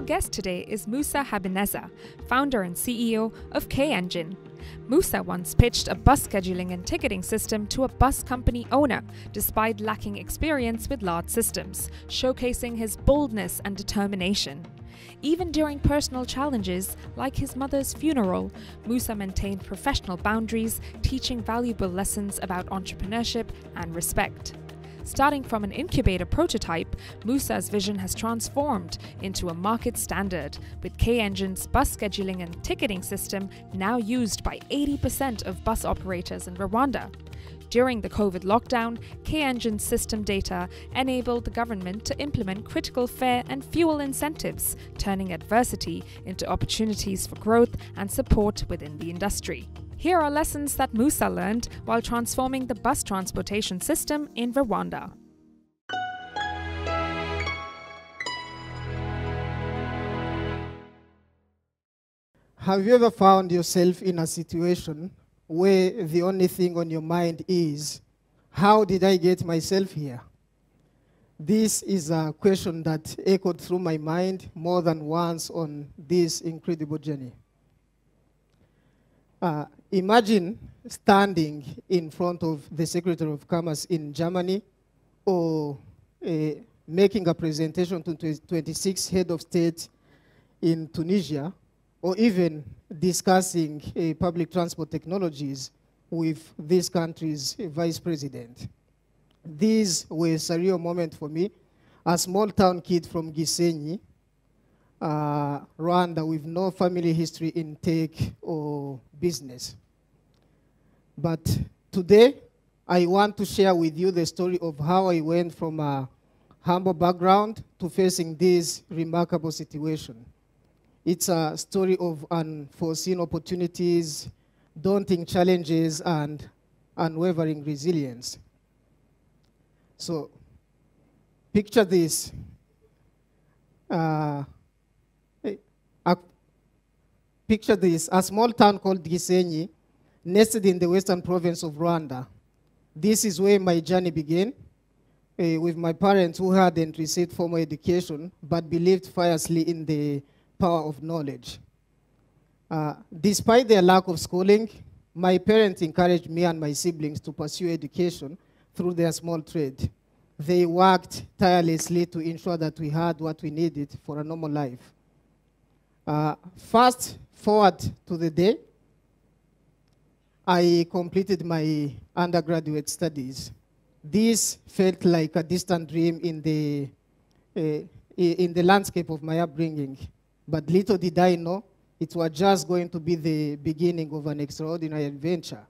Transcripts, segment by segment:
guest today is Moussa Habineza, founder and CEO of K-Engine. Moussa once pitched a bus scheduling and ticketing system to a bus company owner, despite lacking experience with large systems, showcasing his boldness and determination. Even during personal challenges, like his mother's funeral, Moussa maintained professional boundaries, teaching valuable lessons about entrepreneurship and respect. Starting from an incubator prototype, Moussa's vision has transformed into a market standard, with K-Engine's bus scheduling and ticketing system now used by 80% of bus operators in Rwanda. During the COVID lockdown, K-Engine's system data enabled the government to implement critical fare and fuel incentives, turning adversity into opportunities for growth and support within the industry. Here are lessons that Moussa learned while transforming the bus transportation system in Rwanda. Have you ever found yourself in a situation where the only thing on your mind is, how did I get myself here? This is a question that echoed through my mind more than once on this incredible journey. Imagine standing in front of the Secretary of Commerce in Germany, or making a presentation to 26 head of state in Tunisia, or even discussing public transport technologies with this country's vice president. These were a surreal moment for me, a small town kid from Gisenyi, Rwanda, with no family history in tech or business. But today, I want to share with you the story of how I went from a humble background to facing this remarkable situation. It's a story of unforeseen opportunities, daunting challenges, and unwavering resilience. So, picture this. Picture this, a small town called Gisenyi, nested in the western province of Rwanda. This is where my journey began, with my parents who hadn't received formal education, but believed fiercely in the power of knowledge. Despite their lack of schooling, my parents encouraged me and my siblings to pursue education through their small trade. They worked tirelessly to ensure that we had what we needed for a normal life. Fast forward to the day I completed my undergraduate studies. This felt like a distant dream in the landscape of my upbringing. But little did I know, it was just going to be the beginning of an extraordinary adventure.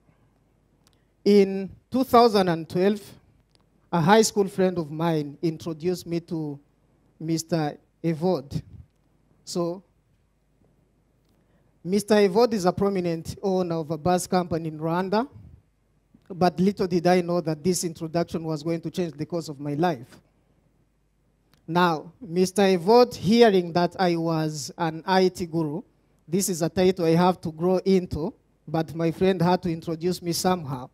In 2012, a high school friend of mine introduced me to Mr. Evode. So, Mr. Evode is a prominent owner of a bus company in Rwanda, but little did I know that this introduction was going to change the course of my life. Now, Mr. Evode, hearing that I was an IT guru, this is a title I have to grow into, but my friend had to introduce me somehow.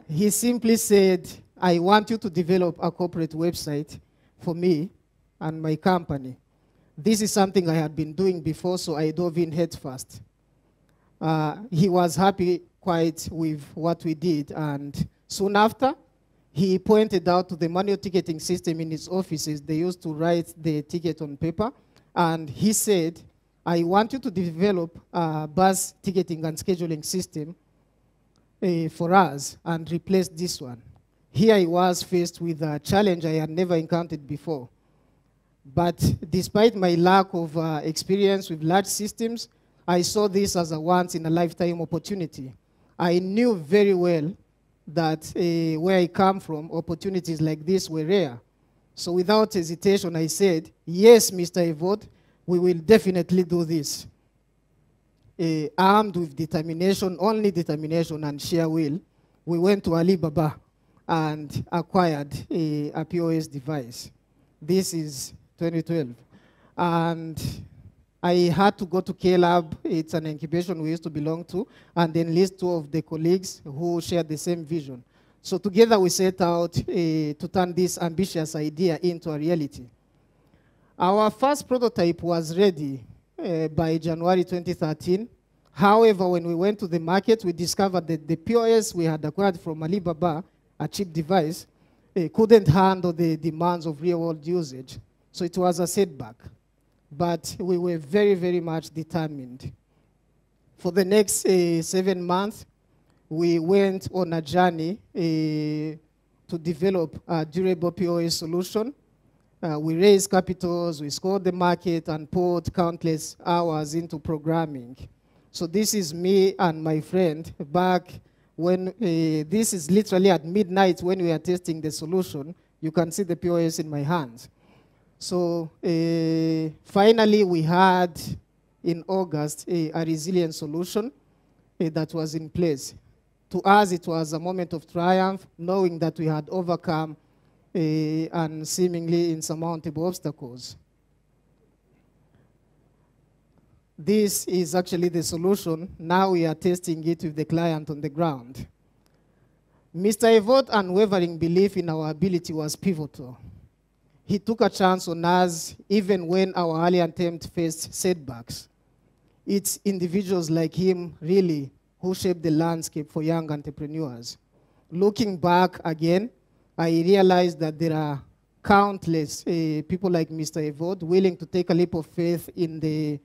He simply said, I want you to develop a corporate website for me and my company. This is something I had been doing before, so I dove in head first. He was happy quite with what we did, and soon after, he pointed out to the manual ticketing system in his offices. They used to write the ticket on paper, and he said, I want you to develop a bus ticketing and scheduling system for us and replace this one. Here I was faced with a challenge I had never encountered before. But despite my lack of experience with large systems, I saw this as a once-in-a-lifetime opportunity. I knew very well that where I come from, opportunities like this were rare. So without hesitation, I said, yes, Mr. Evode, we will definitely do this. Armed with determination, only determination and sheer will, we went to Alibaba and acquired a POS device. This is 2012. And I had to go to K-Lab. It's an incubation we used to belong to, and then list two of the colleagues who shared the same vision. So together we set out to turn this ambitious idea into a reality. Our first prototype was ready by January 2013. However, when we went to the market, we discovered that the POS we had acquired from Alibaba, a cheap device, couldn't handle the demands of real-world usage. So it was a setback. But we were very, very much determined. For the next 7 months, we went on a journey to develop a durable POS solution. We raised capitals, we scored the market, and poured countless hours into programming. So this is me and my friend back when, this is literally at midnight when we are testing the solution. You can see the POS in my hands. So finally we had, in August, a resilient solution that was in place. To us, it was a moment of triumph, knowing that we had overcome and seemingly insurmountable obstacles. This is actually the solution. Now we are testing it with the client on the ground. Mr. Evo's unwavering belief in our ability was pivotal. He took a chance on us even when our early attempt faced setbacks. It's individuals like him, really, who shaped the landscape for young entrepreneurs. Looking back again, I realized that there are countless people like Mr. Evo willing to take a leap of faith in the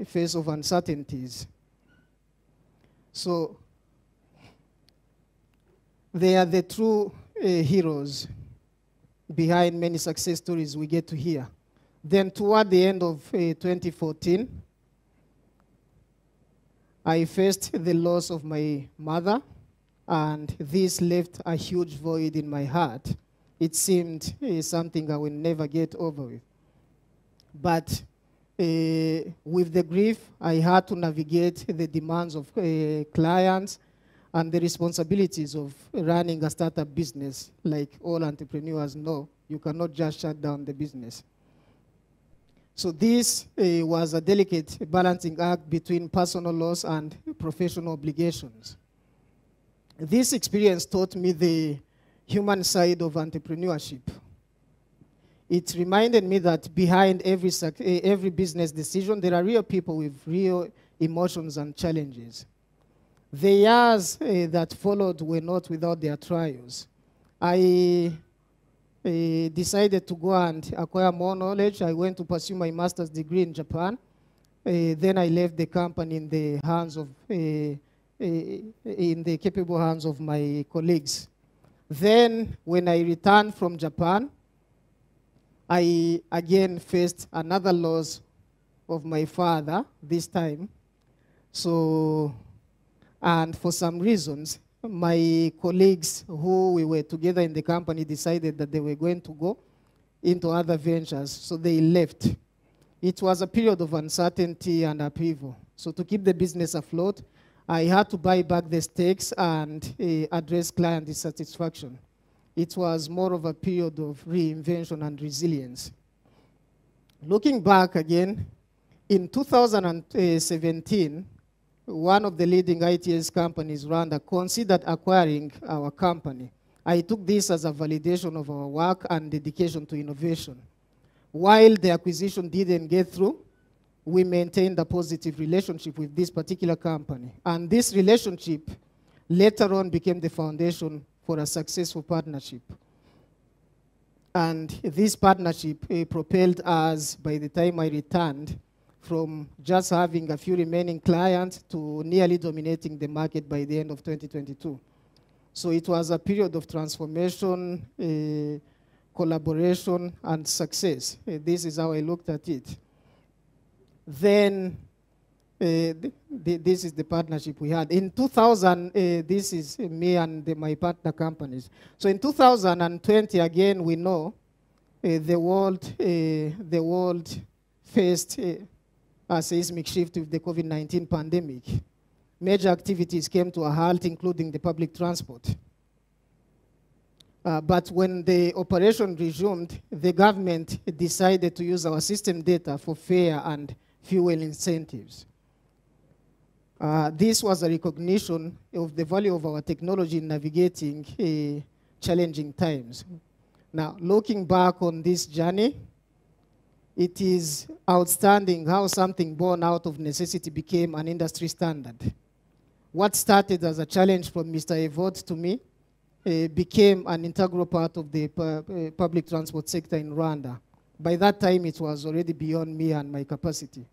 face of uncertainties. So they are the true heroes behind many success stories we get to hear. Then toward the end of 2014, I faced the loss of my mother, and this left a huge void in my heart. It seemed something I will never get over with. But with the grief, I had to navigate the demands of clients and the responsibilities of running a startup business. Like all entrepreneurs know, you cannot just shut down the business. So this was a delicate balancing act between personal loss and professional obligations. This experience taught me the human side of entrepreneurship. It reminded me that behind every business decision, there are real people with real emotions and challenges. The years that followed were not without their trials. I decided to go and acquire more knowledge. I went to pursue my master's degree in Japan. Then I left the company in the hands of, in the capable hands of my colleagues. Then when I returned from Japan, I again faced another loss of my father this time. So, and for some reasons, my colleagues who we were together in the company decided that they were going to go into other ventures, so they left. It was a period of uncertainty and upheaval. So to keep the business afloat, I had to buy back the stakes and address client dissatisfaction. It was more of a period of reinvention and resilience. Looking back again, in 2017, one of the leading ITS companies, Rwanda, considered acquiring our company. I took this as a validation of our work and dedication to innovation. While the acquisition didn't get through, we maintained a positive relationship with this particular company. And this relationship later on became the foundation for a successful partnership. And this partnership propelled us, by the time I returned, from just having a few remaining clients to nearly dominating the market by the end of 2022. So it was a period of transformation, collaboration, and success. This is how I looked at it. Then, this is the partnership we had. In 2000, this is me and my partner companies. So in 2020, again, we know the world faced a seismic shift with the COVID-19 pandemic. Major activities came to a halt, including the public transport. But when the operation resumed, the government decided to use our system data for fare and fuel incentives. This was a recognition of the value of our technology in navigating challenging times. Now, looking back on this journey, it is outstanding how something born out of necessity became an industry standard. What started as a challenge from Mr. Evode to me became an integral part of the public transport sector in Rwanda. By that time, it was already beyond me and my capacity.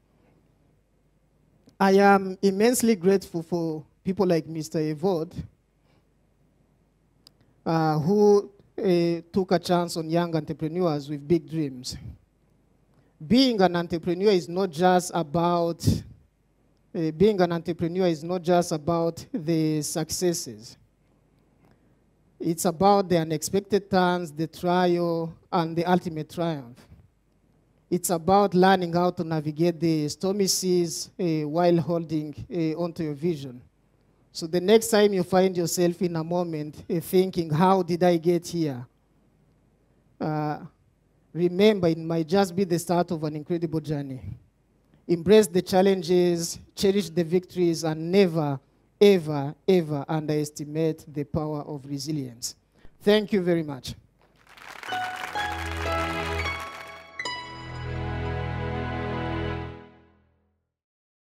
I am immensely grateful for people like Mr. Evode, who took a chance on young entrepreneurs with big dreams. Being an entrepreneur is not just about the successes. It's about the unexpected turns, the trial, and the ultimate triumph. It's about learning how to navigate the stormy seas while holding onto your vision. So the next time you find yourself in a moment thinking, how did I get here? Remember, it might just be the start of an incredible journey. Embrace the challenges, cherish the victories, and never, ever, ever underestimate the power of resilience. Thank you very much.